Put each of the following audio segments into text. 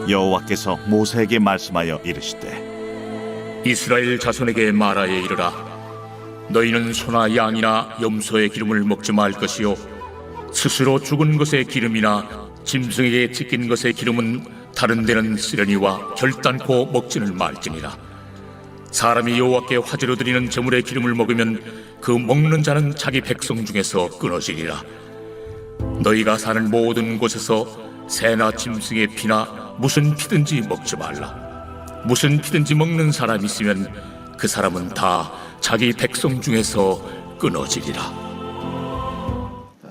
여호와께서 모세에게 말씀하여 이르시되 이스라엘 자손에게 말하여 이르라. 너희는 소나 양이나 염소의 기름을 먹지 말 것이요 스스로 죽은 것의 기름이나 짐승에게 찢긴 것의 기름은 다른 데는 쓰려니와 결단코 먹지는 말지니라. 사람이 여호와께 화제로 드리는 제물의 기름을 먹으면 그 먹는 자는 자기 백성 중에서 끊어지리라. 너희가 사는 모든 곳에서 새나 짐승의 피나 무슨 피든지 먹지 말라. 무슨 피든지 먹는 사람이 있으면 그 사람은 다 자기 백성 중에서 끊어지리라.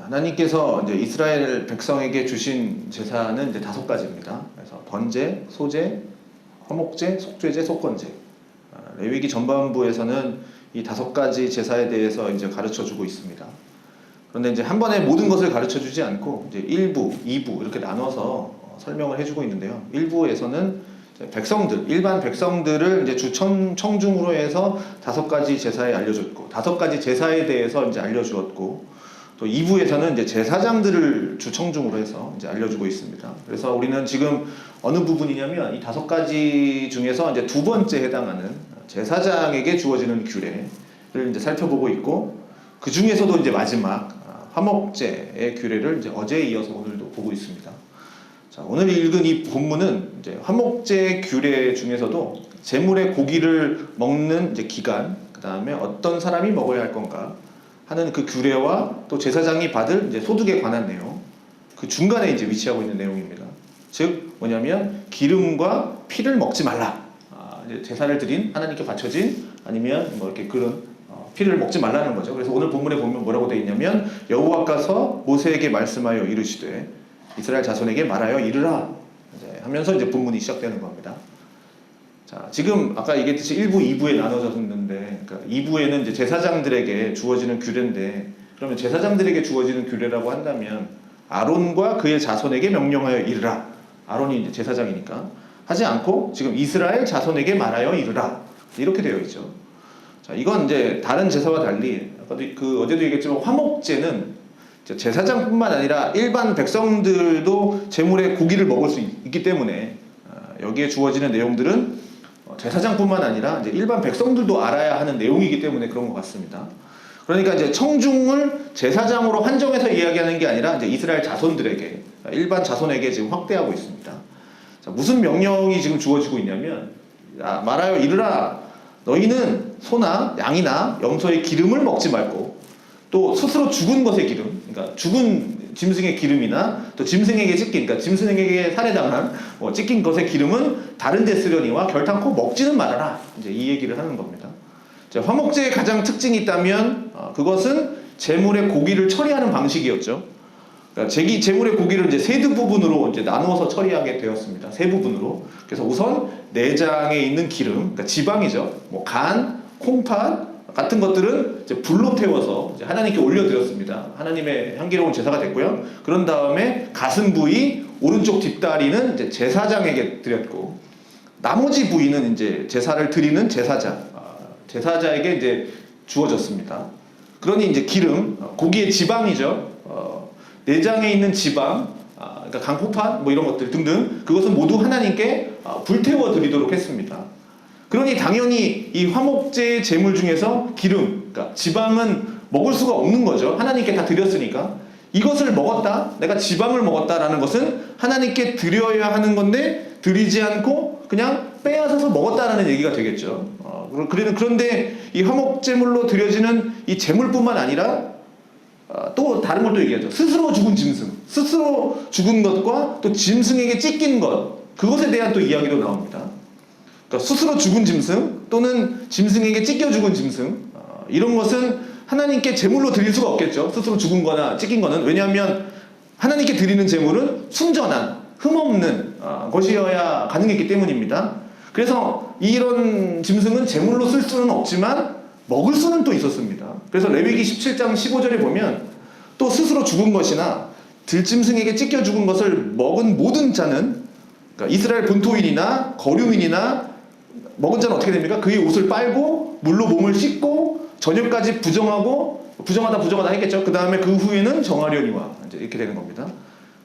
하나님께서 이제 이스라엘 백성에게 주신 제사는 이제 5가지입니다. 그래서 번제, 소제, 화목제, 속죄제, 속건제. 레위기 전반부에서는 이 5가지 제사에 대해서 이제 가르쳐 주고 있습니다. 그런데 이제 한 번에 모든 것을 가르쳐 주지 않고 이제 1부, 2부 이렇게 나눠서 설명을 해주고 있는데요. 1부에서는 백성들, 일반 백성들을 이제 주 청중으로 해서 5가지 제사에 알려줬고, 5가지 제사에 대해서 이제 알려주었고, 또 2부에서는 이제 제사장들을 주 청중으로 해서 이제 알려주고 있습니다. 그래서 우리는 지금 어느 부분이냐면 이 5가지 중에서 이제 2번째 해당하는 제사장에게 주어지는 규례를 이제 살펴보고 있고, 그 중에서도 이제 마지막 화목제의 규례를 이제 어제에 이어서 오늘도 보고 있습니다. 자, 오늘 읽은 이 본문은 이제 화목제 규례 중에서도 제물의 고기를 먹는 이제 기간, 그 다음에 어떤 사람이 먹어야 할 건가 하는 그 규례와 또 제사장이 받을 이제 소득에 관한 내용, 그 중간에 이제 위치하고 있는 내용입니다. 즉 뭐냐면 기름과 피를 먹지 말라. 이제 제사를 드린 하나님께 바쳐진 아니면 뭐 이렇게 그런 피를 먹지 말라는 거죠. 그래서 오늘 본문에 보면 뭐라고 되어 있냐면 여호와께서 모세에게 말씀하여 이르시되 이스라엘 자손에게 말하여 이르라 하면서 이제 본문이 시작되는 겁니다. 자, 지금 아까 얘기했듯이 1부, 2부에 나눠졌는데, 그러니까 2부에는 이제 제사장들에게 주어지는 규례인데, 그러면 제사장들에게 주어지는 규례라고 한다면 아론과 그의 자손에게 명령하여 이르라. 아론이 이제 제사장이니까 하지 않고 지금 이스라엘 자손에게 말하여 이르라 이렇게 되어 있죠. 자, 이건 이제 다른 제사와 달리 아까도 어제도 얘기했지만 화목제는 제사장뿐만 아니라 일반 백성들도 제물의 고기를 먹을 수 있기 때문에 여기에 주어지는 내용들은 제사장뿐만 아니라 이제 일반 백성들도 알아야 하는 내용이기 때문에 그런 것 같습니다. 그러니까 이제 청중을 제사장으로 한정해서 이야기하는 게 아니라 이제 이스라엘 자손들에게, 일반 자손에게 지금 확대하고 있습니다. 자, 무슨 명령이 지금 주어지고 있냐면 말하여 이르라. 너희는 소나 양이나 염소의 기름을 먹지 말고 또 스스로 죽은 것의 기름, 그러니까 죽은 짐승의 기름이나 또 짐승에게 찢긴, 그러니까 짐승에게 살해당한 찢긴 것의 기름은 다른 데 쓰려니와 결탄코 먹지는 말아라. 이제 이 얘기를 하는 겁니다. 자, 화목제의 가장 특징이 있다면 그것은 제물의 고기를 처리하는 방식이었죠. 그러니까 제물의 고기를 이제 세 부분으로 이제 나누어서 처리하게 되었습니다. 세 부분으로. 그래서 우선 내장에 있는 기름, 그러니까 지방이죠. 뭐 간, 콩팥 같은 것들은 이제 불로 태워서 이제 하나님께 올려드렸습니다. 하나님의 향기로운 제사가 됐고요. 그런 다음에 가슴 부위, 오른쪽 뒷다리는 이제 제사장에게 드렸고, 나머지 부위는 이제 제사를 드리는 제사자에게 이제 주어졌습니다. 그러니 이제 기름, 고기의 지방이죠. 내장에 있는 지방, 그러니까 강포팥 뭐 이런 것들 등등, 그것은 모두 하나님께 불태워 드리도록 했습니다. 그러니 당연히 이 화목제의 제물 중에서 기름, 그러니까 지방은 먹을 수가 없는 거죠. 하나님께 다 드렸으니까. 이것을 먹었다, 내가 지방을 먹었다라는 것은 하나님께 드려야 하는 건데 드리지 않고 그냥 빼앗아서 먹었다라는 얘기가 되겠죠. 그런데 이 화목제물로 드려지는 이 제물뿐만 아니라 또 다른 걸 또 얘기하죠. 스스로 죽은 짐승, 스스로 죽은 것과 또 짐승에게 찢긴 것, 그것에 대한 또 이야기도 나옵니다. 그러니까 스스로 죽은 짐승 또는 짐승에게 찢겨 죽은 짐승, 이런 것은 하나님께 제물로 드릴 수가 없겠죠. 스스로 죽은 거나 찢긴 거는. 왜냐하면 하나님께 드리는 제물은 순전한, 흠없는 것이어야 가능했기 때문입니다. 그래서 이런 짐승은 제물로 쓸 수는 없지만 먹을 수는 또 있었습니다. 그래서 레위기 17장 15절에 보면 또 스스로 죽은 것이나 들짐승에게 찢겨 죽은 것을 먹은 모든 자는, 그러니까 이스라엘 본토인이나 거류민이나 먹은 자는 어떻게 됩니까? 그의 옷을 빨고 물로 몸을 씻고 저녁까지 부정하다 했겠죠. 그 다음에 그 후에는 정하려니와 이제 이렇게 되는 겁니다.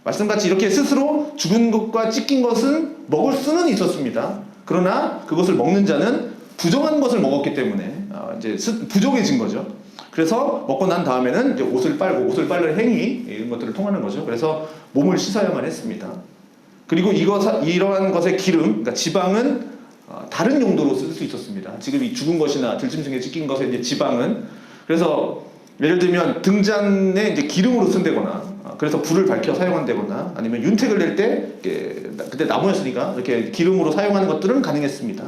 말씀같이 이렇게 스스로 죽은 것과 찢긴 것은 먹을 수는 있었습니다. 그러나 그것을 먹는 자는 부정한 것을 먹었기 때문에 이제 부정해진 거죠. 그래서 먹고 난 다음에는 이제 옷을 빨고 옷을 빨는 행위 이런 것들을 통하는 거죠. 그래서 몸을 씻어야만 했습니다. 그리고 이러한 것의 기름, 그러니까 지방은 다른 용도로 쓸 수 있었습니다. 지금 이 죽은 것이나 들짐승에 찢긴 것의 이제 지방은 그래서 예를 들면 등잔에 이제 기름으로 쓴다거나 그래서 불을 밝혀 사용한다거나 아니면 윤택을 낼 때 그때 나무였으니까 이렇게 기름으로 사용하는 것들은 가능했습니다.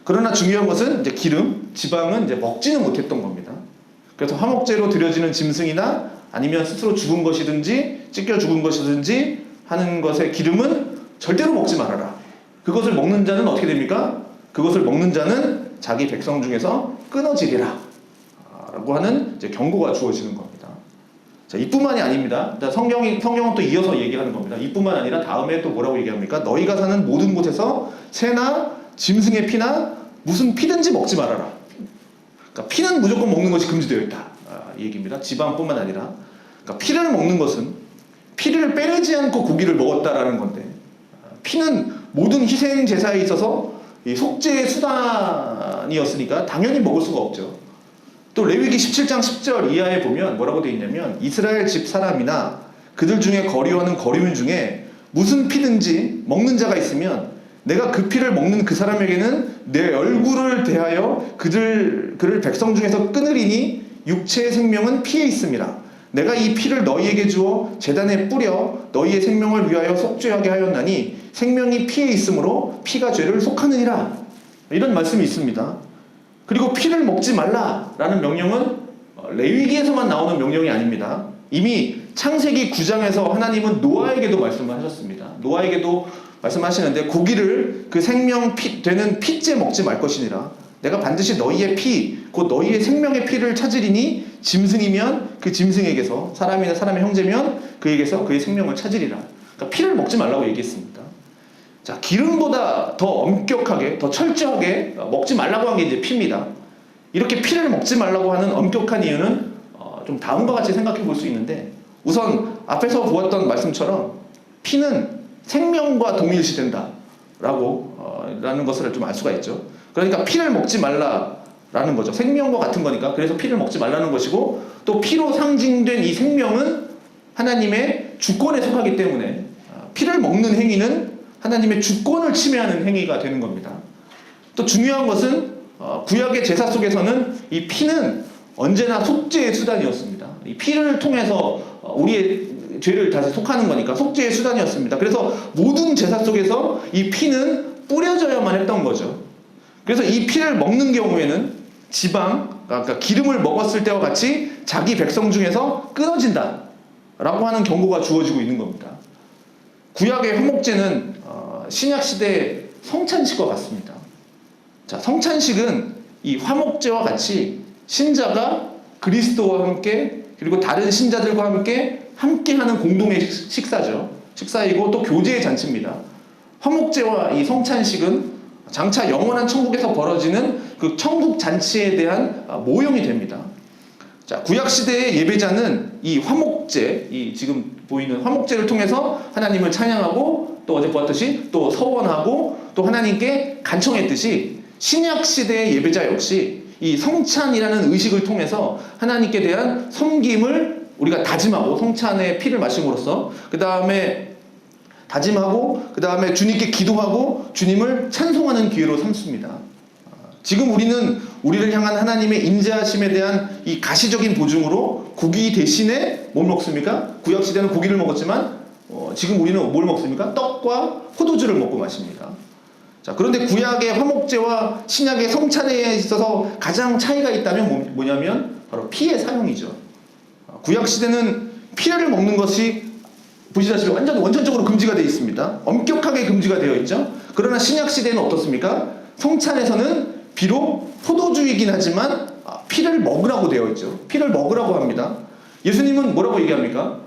그러나 중요한 것은 이제 기름, 지방은 이제 먹지는 못했던 겁니다. 그래서 화목제로 드려지는 짐승이나 아니면 스스로 죽은 것이든지 찢겨 죽은 것이든지 하는 것의 기름은 절대로 먹지 말아라. 그것을 먹는 자는 어떻게 됩니까? 그것을 먹는 자는 자기 백성 중에서 끊어지리라 라고 하는 이제 경고가 주어지는 겁니다. 자, 이뿐만이 아닙니다. 성경은 또 이어서 얘기하는 겁니다. 이뿐만 아니라 다음에 또 뭐라고 얘기합니까? 너희가 사는 모든 곳에서 새나 짐승의 피나 무슨 피든지 먹지 말아라. 그러니까 피는 무조건 먹는 것이 금지되어 있다. 이 얘기입니다. 지방뿐만 아니라. 그러니까 피를 먹는 것은 피를 빼내지 않고 고기를 먹었다라는 건데 피는 모든 희생 제사에 있어서 이 속죄의 수단이었으니까 당연히 먹을 수가 없죠. 또 레위기 17장 10절 이하에 보면 뭐라고 되어 있냐면 이스라엘 집 사람이나 그들 중에 거류하는 거류민 중에 무슨 피든지 먹는 자가 있으면 내가 그 피를 먹는 그 사람에게는 내 얼굴을 대하여 그를 백성 중에서 끊으리니 육체의 생명은 피에 있음이라. 내가 이 피를 너희에게 주어 제단에 뿌려 너희의 생명을 위하여 속죄하게 하였나니 생명이 피에 있으므로 피가 죄를 속하느니라. 이런 말씀이 있습니다. 그리고 피를 먹지 말라라는 명령은 레위기에서만 나오는 명령이 아닙니다. 이미 창세기 9장에서 하나님은 노아에게도 말씀을 하셨습니다. 노아에게도 말씀하시는데 고기를 그 생명 되는 피째 먹지 말 것이니라. 내가 반드시 너희의 피, 곧 너희의 생명의 피를 찾으리니 짐승이면 그 짐승에게서 사람이나 사람의 형제면 그에게서 그의 생명을 찾으리라. 그러니까 피를 먹지 말라고 얘기했습니다. 자, 기름보다 더 엄격하게, 더 철저하게 먹지 말라고 한 게 이제 피입니다. 이렇게 피를 먹지 말라고 하는 엄격한 이유는 좀 다음과 같이 생각해 볼 수 있는데 우선 앞에서 보았던 말씀처럼 피는 생명과 동일시된다 라는 것을 좀 알 수가 있죠. 그러니까 피를 먹지 말라라는 거죠. 생명과 같은 거니까. 그래서 피를 먹지 말라는 것이고 또 피로 상징된 이 생명은 하나님의 주권에 속하기 때문에 피를 먹는 행위는 하나님의 주권을 침해하는 행위가 되는 겁니다. 또 중요한 것은 구약의 제사 속에서는 이 피는 언제나 속죄의 수단이었습니다. 이 피를 통해서 우리의 죄를 다시 속하는 거니까 속죄의 수단이었습니다. 그래서 모든 제사 속에서 이 피는 뿌려져야만 했던 거죠. 그래서 이 피를 먹는 경우에는 지방, 그러니까 기름을 먹었을 때와 같이 자기 백성 중에서 끊어진다 라고 하는 경고가 주어지고 있는 겁니다. 구약의 화목제는 신약시대의 성찬식과 같습니다. 자, 성찬식은 이 화목제와 같이 신자가 그리스도와 함께 그리고 다른 신자들과 함께하는 공동의 식사죠. 식사이고 또 교제의 잔치입니다. 화목제와 이 성찬식은 장차 영원한 천국에서 벌어지는 그 천국 잔치에 대한 모형이 됩니다. 자, 구약시대의 예배자는 이 화목제, 이 지금 보이는 화목제를 통해서 하나님을 찬양하고 또 어제 보았듯이 또 서원하고 또 하나님께 간청했듯이 신약시대의 예배자 역시 이 성찬이라는 의식을 통해서 하나님께 대한 섬김을 우리가 다짐하고 성찬의 피를 마심으로써 그 다음에 다짐하고 그 다음에 주님께 기도하고 주님을 찬송하는 기회로 삼습니다. 지금 우리는 우리를 향한 하나님의 인자하심에 대한 이 가시적인 보증으로 고기 대신에 뭘 먹습니까? 구약시대는 고기를 먹었지만 지금 우리는 뭘 먹습니까? 떡과 포도주를 먹고 마십니다. 자, 그런데 구약의 화목제와 신약의 성찬에 있어서 가장 차이가 있다면 뭐냐면 바로 피의 사용이죠. 구약시대는 피를 먹는 것이 보시다시피 완전 원천적으로 금지가 되어 있습니다. 엄격하게 금지가 되어 있죠. 그러나 신약시대는 어떻습니까? 성찬에서는 비록 포도주이긴 하지만 피를 먹으라고 되어 있죠. 피를 먹으라고 합니다. 예수님은 뭐라고 얘기합니까?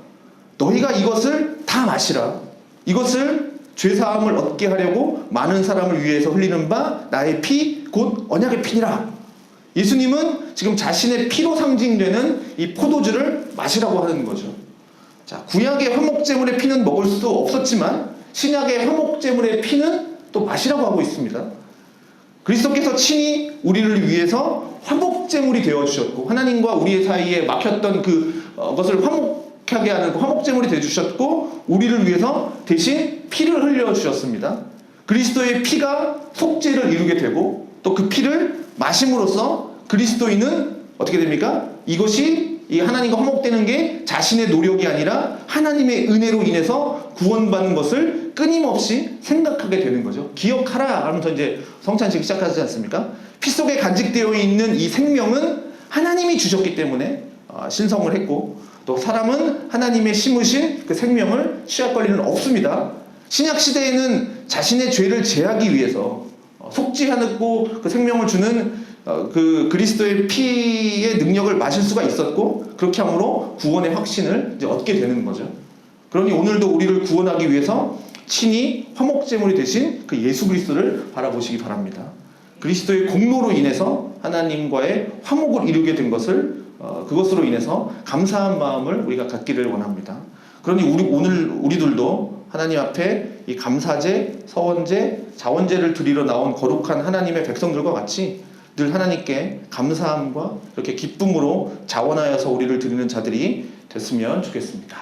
너희가 이것을 다 마시라. 이것을 죄사함을 얻게 하려고 많은 사람을 위해서 흘리는 바 나의 피 곧 언약의 피니라. 예수님은 지금 자신의 피로 상징되는 이 포도주를 마시라고 하는 거죠. 자, 구약의 화목제물의 피는 먹을 수 없었지만 신약의 화목제물의 피는 또 마시라고 하고 있습니다. 그리스도께서 친히 우리를 위해서 화목제물이 되어주셨고 하나님과 우리의 사이에 막혔던 그것을 화목하게 하는 화목제물이 되어주셨고 우리를 위해서 대신 피를 흘려주셨습니다. 그리스도의 피가 속죄를 이루게 되고 또 그 피를 마심으로써 그리스도인은 어떻게 됩니까? 이것이 이 하나님과 화목되는 게 자신의 노력이 아니라 하나님의 은혜로 인해서 구원받는 것을 끊임없이 생각하게 되는 거죠. 기억하라 하면서 이제 성찬식 시작하지 않습니까? 피 속에 간직되어 있는 이 생명은 하나님이 주셨기 때문에 신성을 했고 또 사람은 하나님의 심으신 그 생명을 취할 권리는 없습니다. 신약 시대에는 자신의 죄를 제하기 위해서 속죄하고 그 생명을 주는 그 그리스도의 피의 능력을 마실 수가 있었고 그렇게 함으로 구원의 확신을 이제 얻게 되는 거죠. 그러니 오늘도 우리를 구원하기 위해서 친히 화목제물이 되신 그 예수 그리스도를 바라보시기 바랍니다. 그리스도의 공로로 인해서 하나님과의 화목을 이루게 된 것을 그것으로 인해서 감사한 마음을 우리가 갖기를 원합니다. 그러니 오늘 우리들도 하나님 앞에 이 감사제, 서원제, 자원제를 드리러 나온 거룩한 하나님의 백성들과 같이 늘 하나님께 감사함과 이렇게 기쁨으로 자원하여서 우리를 드리는 자들이 됐으면 좋겠습니다.